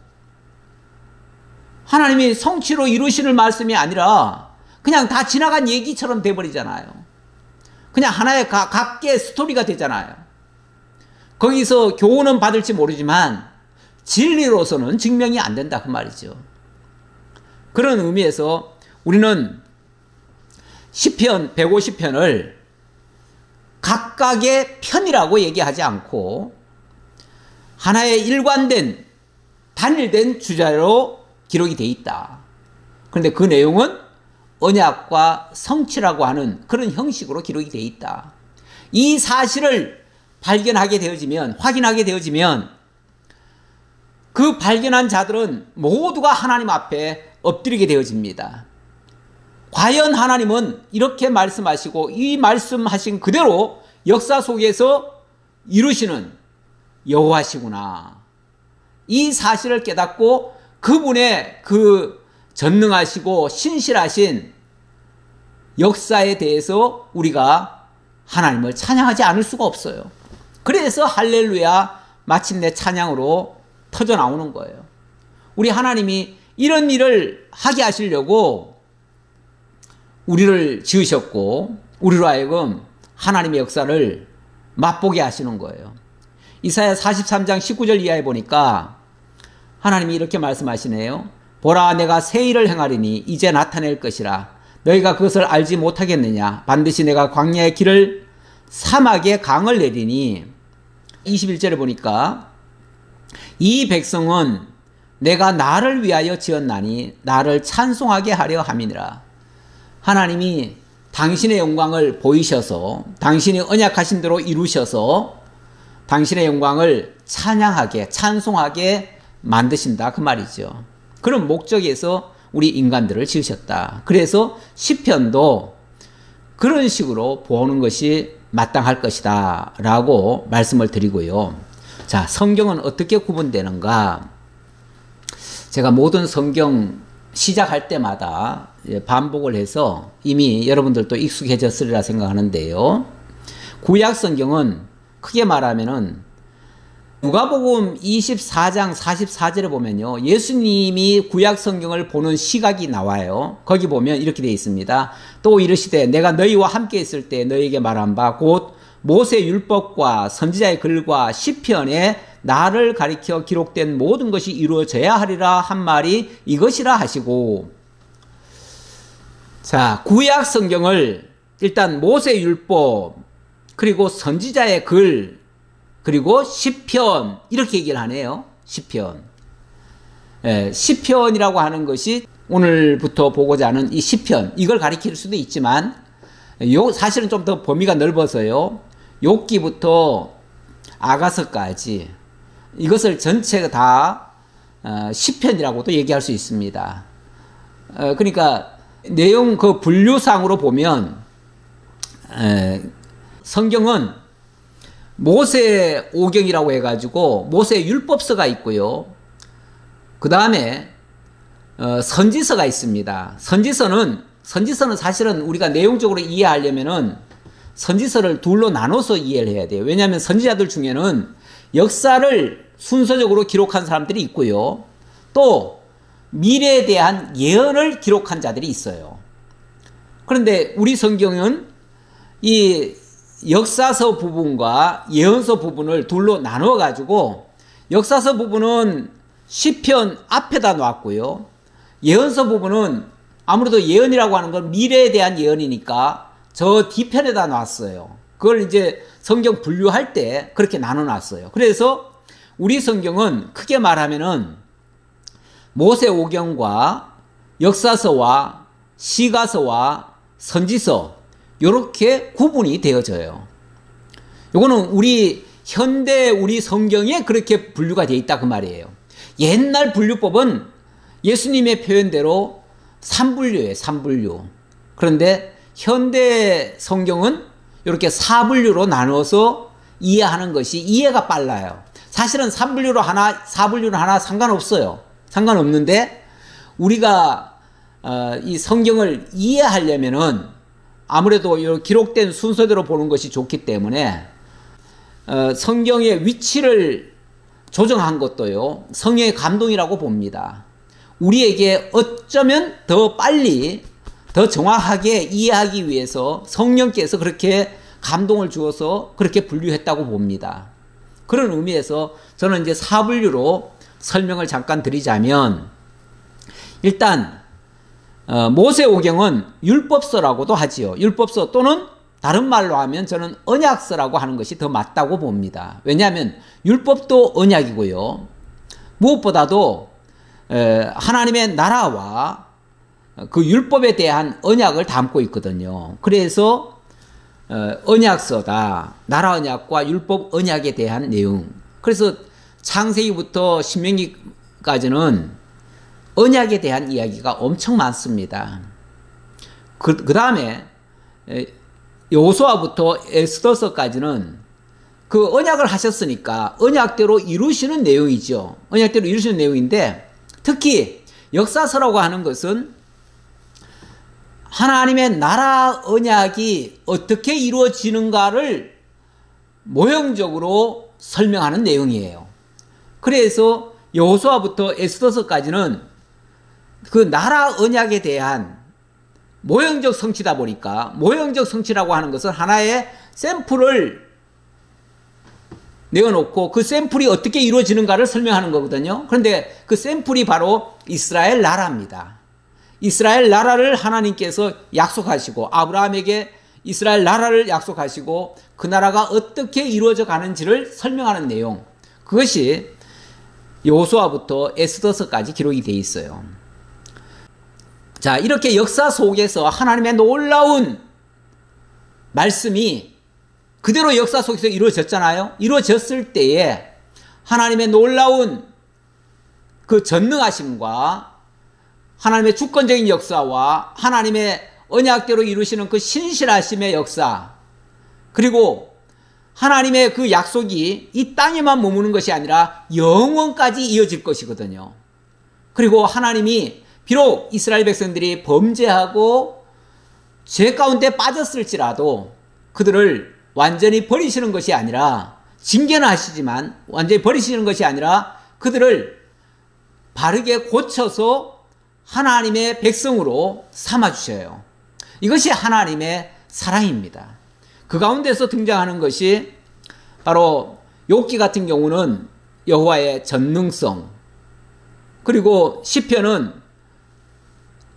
S1: 하나님이 성취로 이루시는 말씀이 아니라 그냥 다 지나간 얘기처럼 돼버리잖아요. 그냥 하나의 각계의 스토리가 되잖아요. 거기서 교훈은 받을지 모르지만 진리로서는 증명이 안 된다 그 말이죠. 그런 의미에서 우리는 시편 150편을 각각의 편이라고 얘기하지 않고 하나의 일관된 단일된 주제로 기록이 되어 있다. 그런데 그 내용은 언약과 성취라고 하는 그런 형식으로 기록이 되어 있다. 이 사실을 발견하게 되어지면, 확인하게 되어지면 그 발견한 자들은 모두가 하나님 앞에 엎드리게 되어집니다. 과연 하나님은 이렇게 말씀하시고 이 말씀하신 그대로 역사 속에서 이루시는 여호와시구나. 이 사실을 깨닫고 그분의 그 전능하시고 신실하신 역사에 대해서 우리가 하나님을 찬양하지 않을 수가 없어요. 그래서 할렐루야 마침내 찬양으로 터져 나오는 거예요. 우리 하나님이 이런 일을 하게 하시려고 우리를 지으셨고 우리로 하여금 하나님의 역사를 맛보게 하시는 거예요. 이사야 43장 19절 이하에 보니까 하나님이 이렇게 말씀하시네요. 보라, 내가 새 일을 행하리니 이제 나타낼 것이라. 너희가 그것을 알지 못하겠느냐. 반드시 내가 광야의 길을 사막에 강을 내리니. 21절에 보니까 이 백성은 내가 나를 위하여 지었나니 나를 찬송하게 하려 함이니라. 하나님이 당신의 영광을 보이셔서 당신이 언약하신 대로 이루셔서 당신의 영광을 찬양하게 찬송하게 만드신다 그 말이죠. 그런 목적에서 우리 인간들을 지으셨다. 그래서 시편도 그런 식으로 보는 것이 마땅할 것이다 라고 말씀을 드리고요. 자, 성경은 어떻게 구분되는가? 제가 모든 성경 시작할 때마다 반복을 해서 이미 여러분들도 익숙해졌으리라 생각하는데요. 구약 성경은 크게 말하면은 누가복음 24장 44절에 보면요. 예수님이 구약 성경을 보는 시각이 나와요. 거기 보면 이렇게 되어 있습니다. 또 이르시되 내가 너희와 함께 있을 때 너희에게 말한 바 곧 모세 율법과 선지자의 글과 시편에 나를 가리켜 기록된 모든 것이 이루어져야 하리라 한 말이 이것이라 하시고. 자, 구약 성경을 일단 모세 율법 그리고 선지자의 글 그리고 시편 이렇게 얘기를 하네요. 시편. 시편이라고 하는 것이 오늘부터 보고자 하는 이 시편 이걸 가리킬 수도 있지만 사실은 좀 더 범위가 넓어서요. 욥기부터 아가서까지 이것을 전체가 다 시편이라고도 얘기할 수 있습니다. 그러니까 내용 그 분류상으로 보면 성경은 모세 오경이라고 해가지고 모세 율법서가 있고요. 그 다음에 선지서가 있습니다. 선지서는 사실은 우리가 내용적으로 이해하려면은 선지서를 둘로 나눠서 이해를 해야 돼요. 왜냐하면 선지자들 중에는 역사를 순서적으로 기록한 사람들이 있고요. 또 미래에 대한 예언을 기록한 자들이 있어요. 그런데 우리 성경은 이 역사서 부분과 예언서 부분을 둘로 나누어 가지고 역사서 부분은 시편 앞에다 놨고요. 예언서 부분은 아무래도 예언이라고 하는 건 미래에 대한 예언이니까 저 뒤편에다 놨어요. 그걸 이제 성경 분류할 때 그렇게 나눠놨어요. 그래서 우리 성경은 크게 말하면은 모세오경과 역사서와 시가서와 선지서 이렇게 구분이 되어져요. 이거는 현대 우리 성경에 그렇게 분류가 되어 있다 그 말이에요. 옛날 분류법은 예수님의 표현대로 3분류예요. 3분류. 그런데 현대 성경은 이렇게 4분류로 나눠서 이해하는 것이 이해가 빨라요. 사실은 3분류로 하나 4분류로 하나 상관없어요. 상관없는데 우리가 이 성경을 이해하려면은 아무래도 이 기록된 순서대로 보는 것이 좋기 때문에 성경의 위치를 조정한 것도요, 성령의 감동이라고 봅니다. 우리에게 어쩌면 더 빨리, 더 정확하게 이해하기 위해서 성령께서 그렇게 감동을 주어서 그렇게 분류했다고 봅니다. 그런 의미에서 저는 이제 4분류로 설명을 잠깐 드리자면, 일단 모세오경은 율법서라고도 하지요. 율법서 또는 다른 말로 하면 저는 언약서라고 하는 것이 더 맞다고 봅니다. 왜냐하면 율법도 언약이고요. 무엇보다도 하나님의 나라와 그 율법에 대한 언약을 담고 있거든요. 그래서 언약서다. 나라 언약과 율법 언약에 대한 내용. 그래서 창세기부터 신명기까지는 언약에 대한 이야기가 엄청 많습니다. 그 다음에 여호수아부터 에스더서까지는 그 언약을 하셨으니까 언약대로 이루시는 내용이죠. 언약대로 이루시는 내용인데, 특히 역사서라고 하는 것은 하나님의 나라 언약이 어떻게 이루어지는가를 모형적으로 설명하는 내용이에요. 그래서 여호수아부터 에스더서까지는 그 나라 언약에 대한 모형적 성취다 보니까, 모형적 성취라고 하는 것은 하나의 샘플을 내어놓고 그 샘플이 어떻게 이루어지는가를 설명하는 거거든요. 그런데 그 샘플이 바로 이스라엘 나라입니다. 이스라엘 나라를 하나님께서 약속하시고, 아브라함에게 이스라엘 나라를 약속하시고 그 나라가 어떻게 이루어져 가는지를 설명하는 내용, 그것이 여호수아부터 에스더서까지 기록이 되어 있어요. 자, 이렇게 역사 속에서 하나님의 놀라운 말씀이 그대로 역사 속에서 이루어졌잖아요. 이루어졌을 때에 하나님의 놀라운 그 전능하심과 하나님의 주권적인 역사와 하나님의 언약대로 이루시는 그 신실하심의 역사, 그리고 하나님의 그 약속이 이 땅에만 머무는 것이 아니라 영원까지 이어질 것이거든요. 그리고 하나님이 비록 이스라엘 백성들이 범죄하고 죄 가운데 빠졌을지라도 그들을 완전히 버리시는 것이 아니라, 징계는 하시지만 완전히 버리시는 것이 아니라 그들을 바르게 고쳐서 하나님의 백성으로 삼아주셔요. 이것이 하나님의 사랑입니다. 그 가운데서 등장하는 것이 바로 욥기 같은 경우는 여호와의 전능성, 그리고 시편은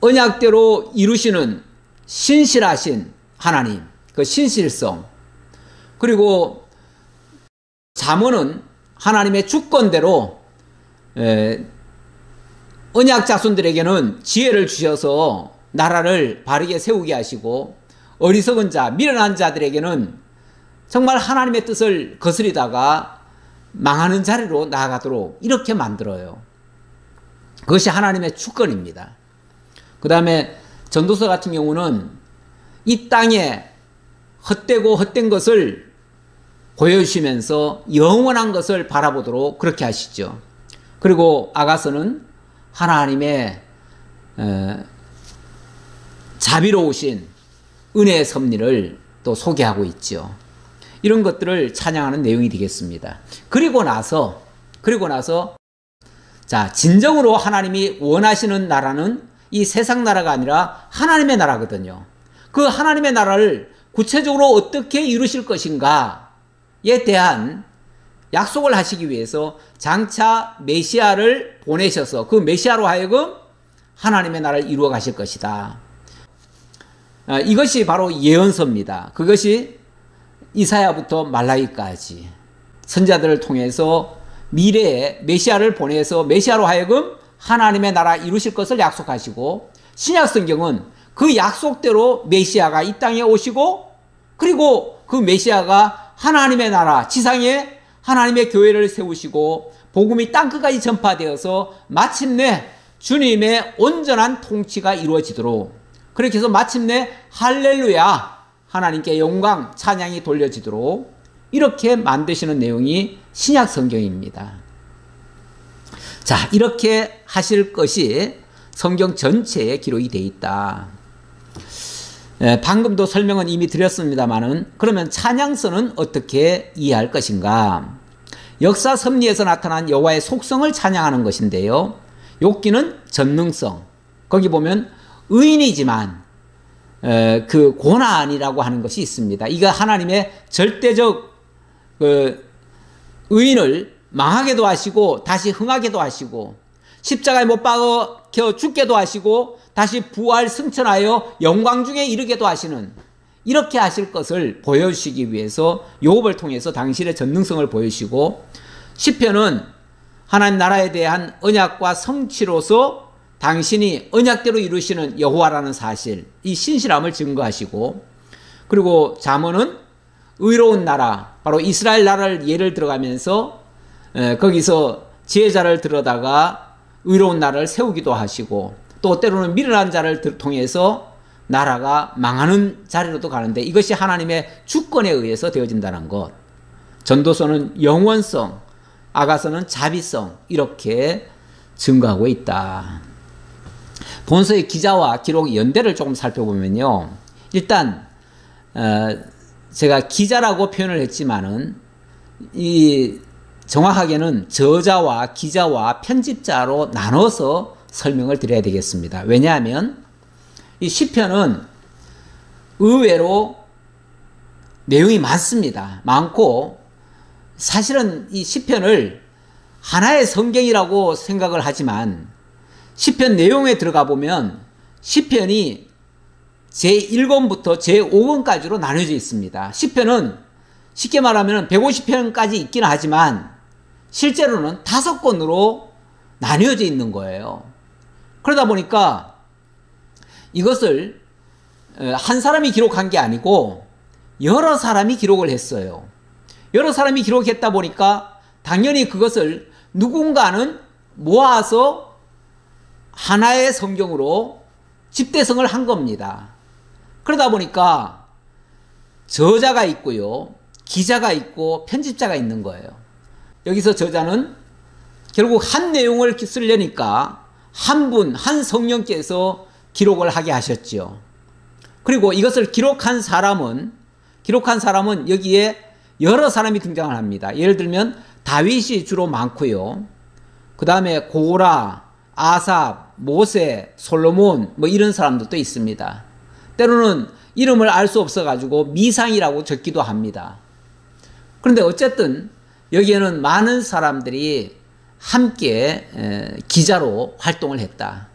S1: 언약대로 이루시는 신실하신 하나님, 그 신실성, 그리고 잠언은 하나님의 주권대로 언약 자손들에게는 지혜를 주셔서 나라를 바르게 세우게 하시고, 어리석은 자, 미련한 자들에게는 정말 하나님의 뜻을 거스리다가 망하는 자리로 나아가도록 이렇게 만들어요. 그것이 하나님의 주권입니다. 그 다음에 전도서 같은 경우는 이 땅에 헛되고 헛된 것을 보여주시면서 영원한 것을 바라보도록 그렇게 하시죠. 그리고 아가서는 하나님의 자비로우신 은혜의 섭리를 또 소개하고 있죠. 이런 것들을 찬양하는 내용이 되겠습니다. 그리고 나서 자, 진정으로 하나님이 원하시는 나라는 이 세상 나라가 아니라 하나님의 나라거든요. 그 하나님의 나라를 구체적으로 어떻게 이루실 것인가에 대한 약속을 하시기 위해서 장차 메시아를 보내셔서 그 메시아로 하여금 하나님의 나라를 이루어 가실 것이다. 이것이 바로 예언서입니다. 그것이 이사야부터 말라기까지 선자들을 통해서 미래에 메시아를 보내서 메시아로 하여금 하나님의 나라 이루실 것을 약속하시고, 신약 성경은 그 약속대로 메시아가 이 땅에 오시고, 그리고 그 메시아가 하나님의 나라 지상에 하나님의 교회를 세우시고 복음이 땅끝까지 전파되어서 마침내 주님의 온전한 통치가 이루어지도록, 그렇게 해서 마침내 할렐루야 하나님께 영광 찬양이 돌려지도록 이렇게 만드시는 내용이 신약 성경입니다. 자, 이렇게 하실 것이 성경 전체에 기록이 되어 있다. 방금도 설명은 이미 드렸습니다만은, 그러면 찬양서는 어떻게 이해할 것인가? 역사 섭리에서 나타난 여호와의 속성을 찬양하는 것인데요. 욥기는 전능성, 거기 보면 의인이지만 그 고난이라고 하는 것이 있습니다. 이거 하나님의 절대적 의인을 망하게도 하시고 다시 흥하게도 하시고 십자가에 못 박혀 죽게도 하시고 다시 부활 승천하여 영광 중에 이르게도 하시는, 이렇게 하실 것을 보여주시기 위해서 욥을 통해서 당신의 전능성을 보여주시고, 시편은 하나님 나라에 대한 언약과 성취로서 당신이 언약대로 이루시는 여호와라는 사실, 이 신실함을 증거하시고, 그리고 잠언은 의로운 나라, 바로 이스라엘 나라를 예를 들어가면서 거기서 지혜자를 들어다가 의로운 나라를 세우기도 하시고, 또 때로는 미련한 자를 통해서 나라가 망하는 자리로도 가는데, 이것이 하나님의 주권에 의해서 되어진다는 것. 전도서는 영원성, 아가서는 자비성, 이렇게 증거하고 있다. 본서의 기자와 기록 연대를 조금 살펴보면요, 일단 제가 기자라고 표현을 했지만은 이 정확하게는 저자와 기자와 편집자로 나눠서 설명을 드려야 되겠습니다. 왜냐하면 이 시편은 의외로 내용이 많습니다. 많고, 사실은 이 시편을 하나의 성경이라고 생각을 하지만 시편 내용에 들어가 보면 시편이 제1권부터 제5권까지로 나눠져 있습니다. 시편은 쉽게 말하면 150편까지 있기는 하지만 실제로는 5권으로 나뉘어져 있는 거예요. 그러다 보니까 이것을 한 사람이 기록한 게 아니고 여러 사람이 기록을 했어요. 여러 사람이 기록했다 보니까 당연히 그것을 누군가는 모아서 하나의 성경으로 집대성을 한 겁니다. 그러다 보니까 저자가 있고요, 기자가 있고 편집자가 있는 거예요. 여기서 저자는 결국 한 내용을 쓰려니까 한 분, 한 성령께서 기록을 하게 하셨죠. 그리고 이것을 기록한 사람은 여기에 여러 사람이 등장을 합니다. 예를 들면 다윗이 주로 많고요. 그 다음에 고라, 아삽, 모세, 솔로몬 뭐 이런 사람들도 있습니다. 때로는 이름을 알 수 없어가지고 미상이라고 적기도 합니다. 그런데 어쨌든 여기에는 많은 사람들이 함께 기자로 활동을 했다.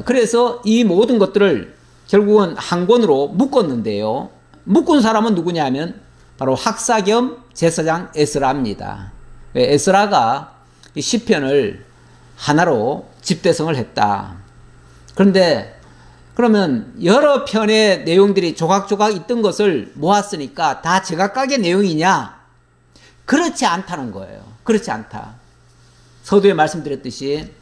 S1: 그래서 이 모든 것들을 결국은 한 권으로 묶었는데요. 묶은 사람은 누구냐 하면 바로 학사 겸 제사장 에스라입니다. 에스라가 이 시편을 하나로 집대성을 했다. 그런데 그러면 여러 편의 내용들이 조각조각 있던 것을 모았으니까 다 제각각의 내용이냐? 그렇지 않다는 거예요. 그렇지 않다. 서두에 말씀드렸듯이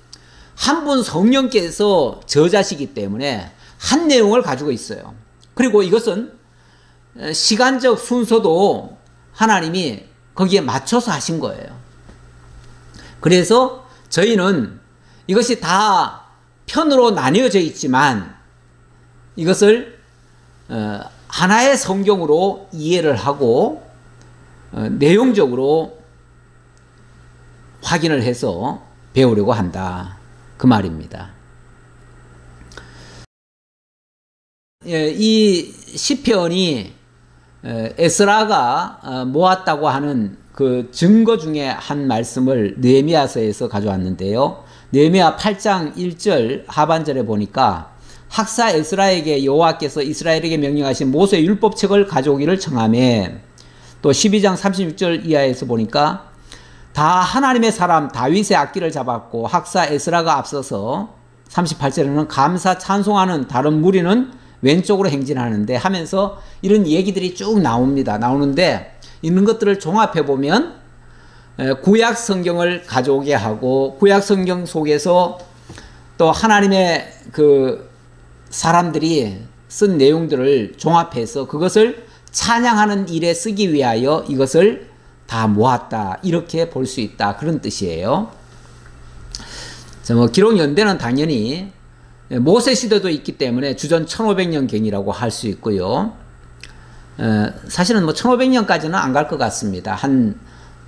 S1: 한 분 성령께서 저자시기 때문에 한 내용을 가지고 있어요. 그리고 이것은 시간적 순서도 하나님이 거기에 맞춰서 하신 거예요. 그래서 저희는 이것이 다 편으로 나뉘어져 있지만 이것을 하나의 성경으로 이해를 하고 내용적으로 확인을 해서 배우려고 한다. 그 말입니다. 이 시편이 에스라가 모았다고 하는 그 증거 중에 한 말씀을 느헤미야서에서 가져왔는데요. 느헤미야 8장 1절 하반절에 보니까 학사 에스라에게 여호와께서 이스라엘에게 명령하신 모세의 율법책을 가져오기를 청하매 또 12장 36절 이하에서 보니까 다 하나님의 사람 다윗의 악기를 잡았고 학사 에스라가 앞서서 38절에는 감사 찬송하는 다른 무리는 왼쪽으로 행진하는데 하면서 이런 얘기들이 쭉 나옵니다. 나오는데 이런 것들을 종합해 보면 구약 성경을 가져오게 하고 구약 성경 속에서 또 하나님의 그 사람들이 쓴 내용들을 종합해서 그것을 찬양하는 일에 쓰기 위하여 이것을 다 모았다. 이렇게 볼 수 있다. 그런 뜻이에요. 기록 연대는 당연히 모세 시대도 있기 때문에 주전 1500년경이라고 할 수 있고요. 사실은 1500년까지는 안 갈 것 같습니다. 한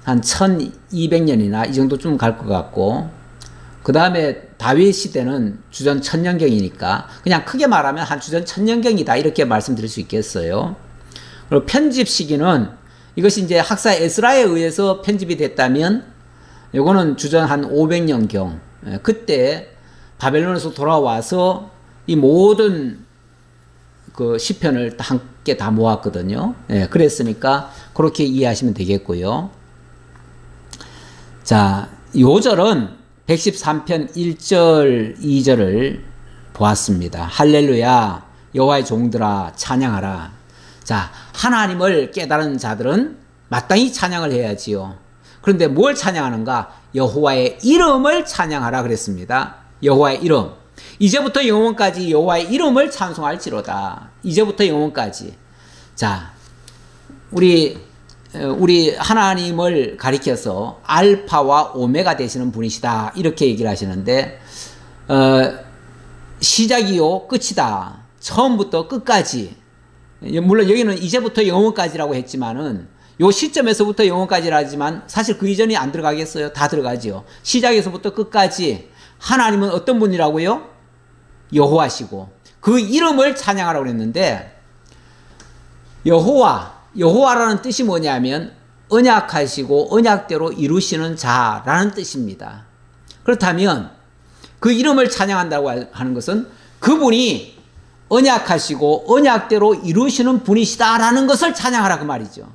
S1: 1200년이나 이 정도쯤 갈 것 같고, 그 다음에 다윗 시대는 주전 1000년경이니까 그냥 크게 말하면 한 주전 1000년경이다 이렇게 말씀드릴 수 있겠어요. 그리고 편집 시기는 이것이 이제 학사 에스라에 의해서 편집이 됐다면 요거는 주전 한 500년경, 그때 바벨론에서 돌아와서 이 모든 그 시편을 함께 다 모았거든요. 그랬으니까 그렇게 이해하시면 되겠고요. 자, 요절은 113편 1절 2절을 보았습니다. 할렐루야 여호와의 종들아 찬양하라. 자, 하나님을 깨달은 자들은 마땅히 찬양을 해야지요. 그런데 뭘 찬양하는가? 여호와의 이름을 찬양하라 그랬습니다. 여호와의 이름. 이제부터 영원까지 여호와의 이름을 찬송할지로다. 이제부터 영원까지. 자, 우리 하나님을 가리켜서 알파와 오메가 되시는 분이시다 이렇게 얘기를 하시는데, 시작이요 끝이다. 처음부터 끝까지. 물론 여기는 이제부터 영원까지라고 했지만은 요 시점에서부터 영원까지라 하지만 사실 그 이전이 안 들어가겠어요? 다 들어가지요. 시작에서부터 끝까지 하나님은 어떤 분이라고요? 여호와시고 그 이름을 찬양하라고 그랬는데, 여호와라는 뜻이 뭐냐면 언약하시고 언약대로 이루시는 자라는 뜻입니다. 그렇다면 그 이름을 찬양한다고 하는 것은 그분이 언약하시고 언약대로 이루시는 분이시다라는 것을 찬양하라 그 말이죠.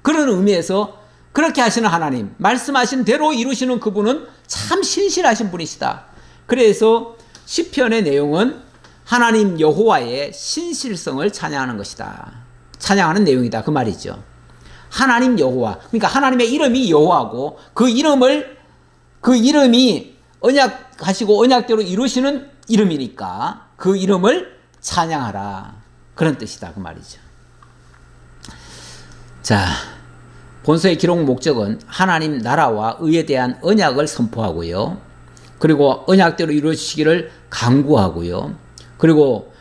S1: 그런 의미에서 그렇게 하시는 하나님, 말씀하신 대로 이루시는 그분은 참 신실하신 분이시다. 그래서 시편의 내용은 하나님 여호와의 신실성을 찬양하는 것이다. 찬양하는 내용이다 그 말이죠. 하나님 여호와, 그러니까 하나님의 이름이 여호와고 그 이름이 언약하시고 언약대로 이루시는 이름이니까 그 이름을 찬양하라 그런 뜻이다 그 말이죠. 자, 본서의 기록 목적은 하나님 나라와 의에 대한 언약을 선포하고요. 그리고 언약대로 이루어지기를 간구하고요. 그리고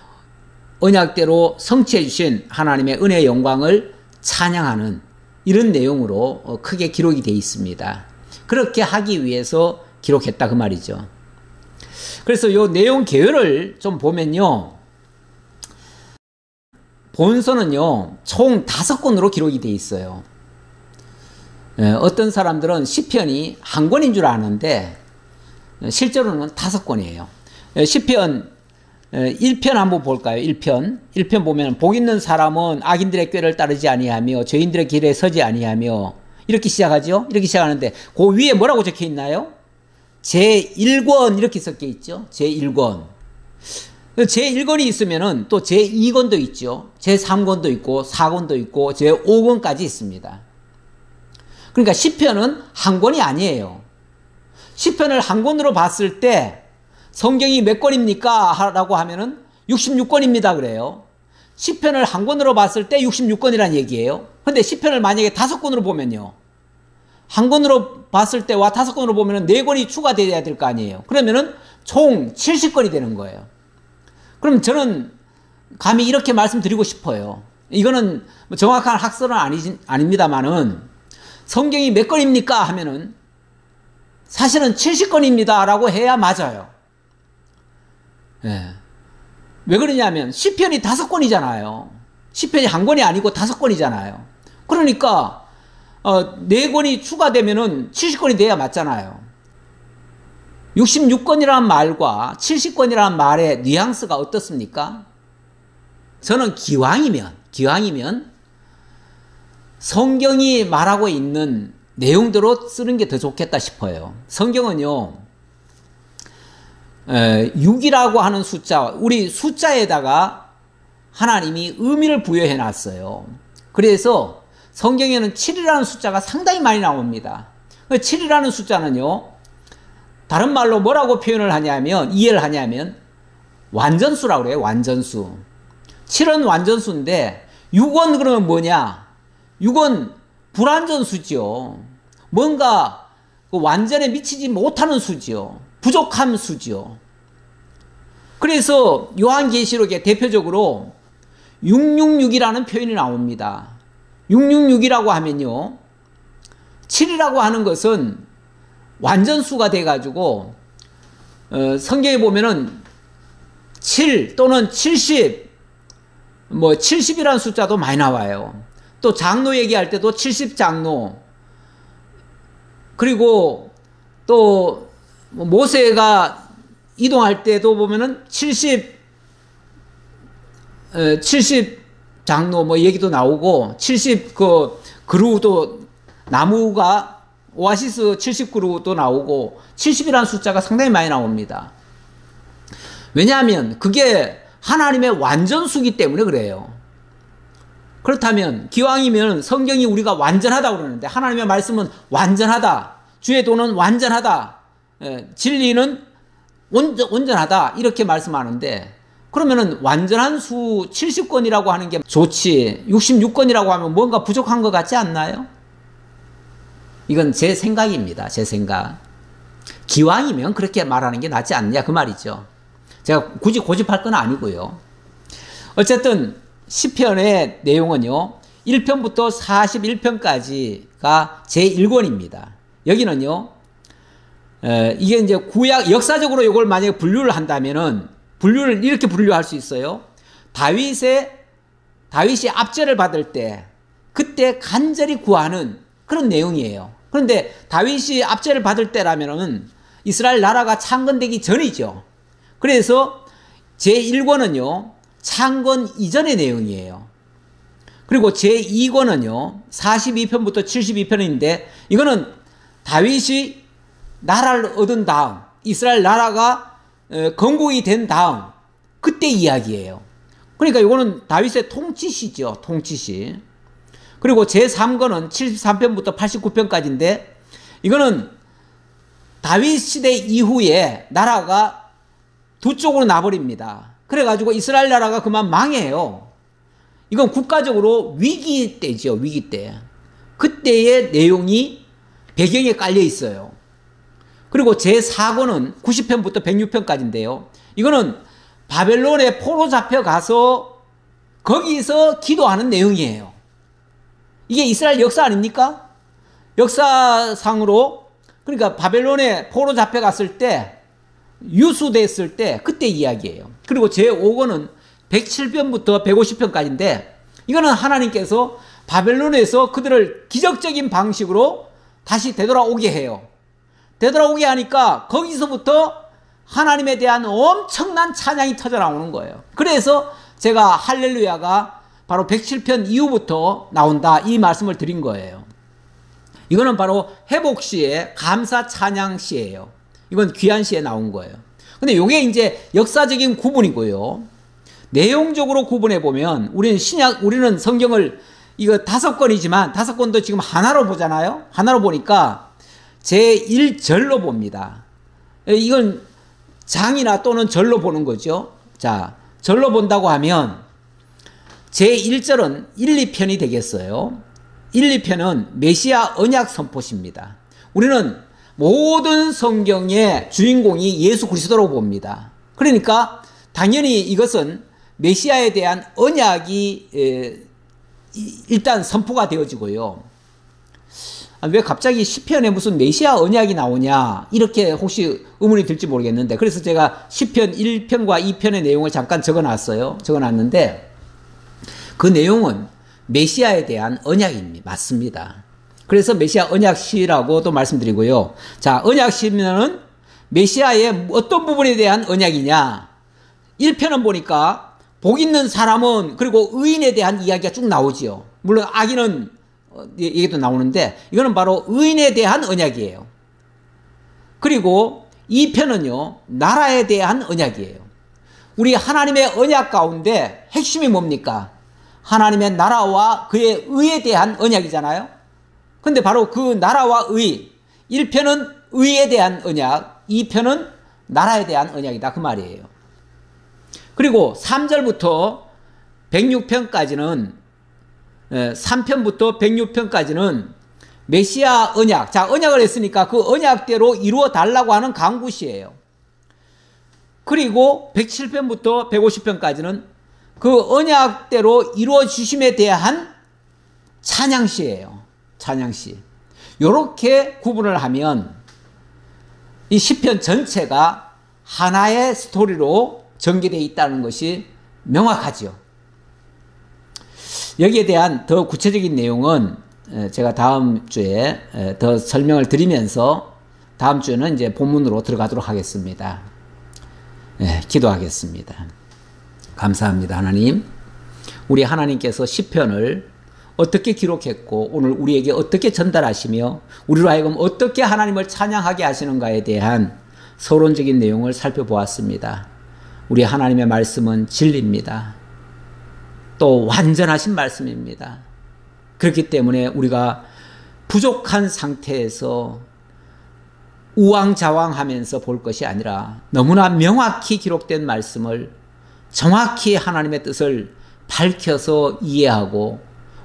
S1: 언약대로 성취해 주신 하나님의 은혜의 영광을 찬양하는 이런 내용으로 크게 기록이 되어 있습니다. 그렇게 하기 위해서 기록했다 그 말이죠. 그래서 이 내용 계열을 좀 보면요. 본서는요, 총 5권으로 기록이 되어 있어요. 어떤 사람들은 시편이 한 권인 줄 아는데 실제로는 5권이에요. 시편 1편 한번 볼까요? 1편 보면 복 있는 사람은 악인들의 꾀를 따르지 아니하며 죄인들의 길에 서지 아니하며 이렇게 시작하죠. 이렇게 시작하는데 그 위에 뭐라고 적혀 있나요? 제1권 이렇게 적혀 있죠. 제1권. 제1권이 있으면은 또 제2권도 있죠. 제3권도 있고 4권도 있고 제5권까지 있습니다. 그러니까 시편은 한 권이 아니에요. 시편을 한 권으로 봤을 때 성경이 몇 권입니까? 라고 하면은 66권입니다. 그래요. 시편을 한 권으로 봤을 때 66권이란 얘기예요. 근데 시편을 만약에 5권으로 보면요. 한 권으로 봤을 때와 5권으로 보면은 4권이 추가되어야 될 거 아니에요. 그러면은 총 70권이 되는 거예요. 그럼 저는 감히 이렇게 말씀드리고 싶어요. 이거는 정확한 학설은 아닙니다만은 성경이 몇 권입니까? 하면은 사실은 70권입니다. 라고 해야 맞아요. 예. 왜 그러냐면 시편이 5권이잖아요. 시편이 한 권이 아니고 5권이잖아요. 그러니까 4권이 추가되면은 70권이 돼야 맞잖아요. 66권이라는 말과 70권이라는 말의 뉘앙스가 어떻습니까? 저는 기왕이면 성경이 말하고 있는 내용대로 쓰는 게 더 좋겠다 싶어요. 성경은요, 6이라고 하는 숫자, 우리 숫자에다가 하나님이 의미를 부여해 놨어요. 그래서 성경에는 7이라는 숫자가 상당히 많이 나옵니다. 7이라는 숫자는요, 다른 말로 뭐라고 표현을 하냐면, 이해를 하냐면, 완전수라고 그래요, 완전수. 7은 완전수인데, 6은 그러면 뭐냐? 6은 불완전수죠. 뭔가 완전에 미치지 못하는 수죠. 부족한 수죠. 그래서 요한계시록에 대표적으로 666이라는 표현이 나옵니다. 666이라고 하면요, 7이라고 하는 것은 완전수가 돼가지고 성경에 보면은 7 또는 70, 70이라는 숫자도 많이 나와요. 또 장로 얘기할 때도 70장로, 그리고 또 모세가 이동할 때도 보면은 70장로 얘기도 나오고, 70 그루도, 나무가 오아시스 70그루도 나오고, 70이라는 숫자가 상당히 많이 나옵니다. 왜냐하면 그게 하나님의 완전수기 때문에 그래요. 그렇다면 기왕이면 성경이 우리가 완전하다고 그러는데, 하나님의 말씀은 완전하다, 주의 도는 완전하다, 진리는 온전하다 이렇게 말씀하는데, 그러면은 완전한 수 70권이라고 하는 게 좋지, 66권이라고 하면 뭔가 부족한 것 같지 않나요? 이건 제 생각입니다. 제 생각. 기왕이면 그렇게 말하는 게 낫지 않냐 그 말이죠. 제가 굳이 고집할 건 아니고요. 어쨌든 시편의 내용은요, 1편부터 41편까지가 제1권입니다. 여기는요, 이게 이제 구약, 역사적으로 이걸 만약에 분류를 한다면은, 분류를 이렇게 분류할 수 있어요. 다윗이 압제를 받을 때, 그때 간절히 구하는 그런 내용이에요. 그런데 다윗이 압제를 받을 때라면은 이스라엘 나라가 창건되기 전이죠. 그래서 제1권은요, 창건 이전의 내용이에요. 그리고 제2권은요, 42편부터 72편인데, 이거는 다윗이 나라를 얻은 다음, 이스라엘 나라가 건국이 된 다음, 그때 이야기예요. 그러니까 이거는 다윗의 통치시죠, 통치시. 그리고 제3권은 73편부터 89편까지인데, 이거는 다윗 시대 이후에 나라가 두 쪽으로 나버립니다. 그래가지고 이스라엘 나라가 그만 망해요. 이건 국가적으로 위기 때죠, 위기 때. 그때의 내용이 배경에 깔려 있어요. 그리고 제4권은 90편부터 106편까지인데요. 이거는 바벨론에 포로 잡혀가서 거기서 기도하는 내용이에요. 이게 이스라엘 역사 아닙니까? 역사상으로, 그러니까 바벨론에 포로 잡혀갔을 때, 유수됐을 때, 그때 이야기예요. 그리고 제5권은 107편부터 150편까지인데, 이거는 하나님께서 바벨론에서 그들을 기적적인 방식으로 다시 되돌아오게 해요. 되돌아오게 하니까 거기서부터 하나님에 대한 엄청난 찬양이 터져 나오는 거예요. 그래서 제가 할렐루야가 바로 107편 이후부터 나온다, 이 말씀을 드린 거예요. 이거는 바로 회복시의 감사 찬양시예요. 이건 귀한 시에 나온 거예요. 근데 이게 이제 역사적인 구분이고요. 내용적으로 구분해 보면, 우리는 성경을 이거 5권이지만 5권도 지금 하나로 보잖아요. 하나로 보니까 제1절로 봅니다. 이건 장이나 또는 절로 보는 거죠. 자, 절로 본다고 하면 제1절은 1, 2편이 되겠어요. 1, 2편은 메시아 언약 선포시입니다. 우리는 모든 성경의 주인공이 예수 그리스도라고 봅니다. 그러니까 당연히 이것은 메시아에 대한 언약이 일단 선포가 되어지고요. 왜 갑자기 시편에 무슨 메시아 언약이 나오냐, 이렇게 혹시 의문이 들지 모르겠는데, 그래서 제가 시편 1편과 2편의 내용을 잠깐 적어놨어요. 적어놨는데 그 내용은 메시아에 대한 언약입니다. 맞습니다. 그래서 메시아 언약시라고도 말씀드리고요. 자, 언약시면은 메시아의 어떤 부분에 대한 언약이냐? 1편은 보니까 복 있는 사람은 그리고 의인에 대한 이야기가 쭉 나오지요. 물론 악인은 얘기도 나오는데 이거는 바로 의인에 대한 언약이에요. 그리고 2편은요. 나라에 대한 언약이에요. 우리 하나님의 언약 가운데 핵심이 뭡니까? 하나님의 나라와 그의 의에 대한 언약이잖아요. 근데 바로 그 나라와 의, 1편은 의에 대한 언약, 2편은 나라에 대한 언약이다 그 말이에요. 그리고 3절부터 106편까지는 3편부터 106편까지는 메시아 언약, 자 언약을 했으니까 그 언약대로 이루어 달라고 하는 간구시예요. 그리고 107편부터 150편까지는 그 언약대로 이루어 주심에 대한 찬양시예요. 찬양시. 이렇게 구분을 하면 이 시편 전체가 하나의 스토리로 전개되어 있다는 것이 명확하죠. 여기에 대한 더 구체적인 내용은 제가 다음 주에 더 설명을 드리면서 다음 주에는 이제 본문으로 들어가도록 하겠습니다. 기도하겠습니다. 감사합니다. 하나님, 우리 하나님께서 시편을 어떻게 기록했고 오늘 우리에게 어떻게 전달하시며 우리로 하여금 어떻게 하나님을 찬양하게 하시는가에 대한 서론적인 내용을 살펴보았습니다. 우리 하나님의 말씀은 진리입니다. 또 완전하신 말씀입니다. 그렇기 때문에 우리가 부족한 상태에서 우왕좌왕하면서 볼 것이 아니라 너무나 명확히 기록된 말씀을 정확히 하나님의 뜻을 밝혀서 이해하고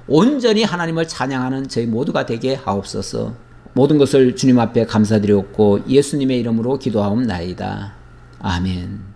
S1: 온전히 하나님을 찬양하는 저희 모두가 되게 하옵소서. 모든 것을 주님 앞에 감사드렸고 예수님의 이름으로 기도하옵나이다. 아멘.